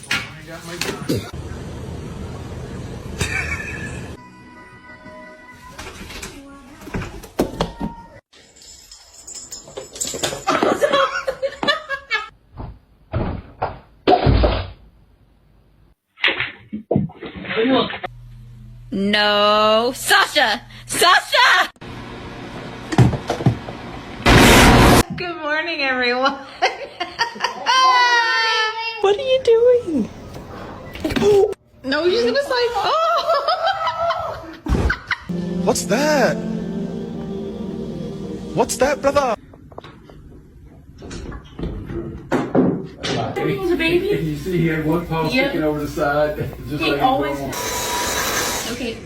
I got my gun. No, Sasha! Sasha! Good morning, everyone. What are you doing? No, she's gonna say, oh! What's that? What's that, brother? It was a baby. You see he had one paw sticking over the side. Just He like always. normal. Okay.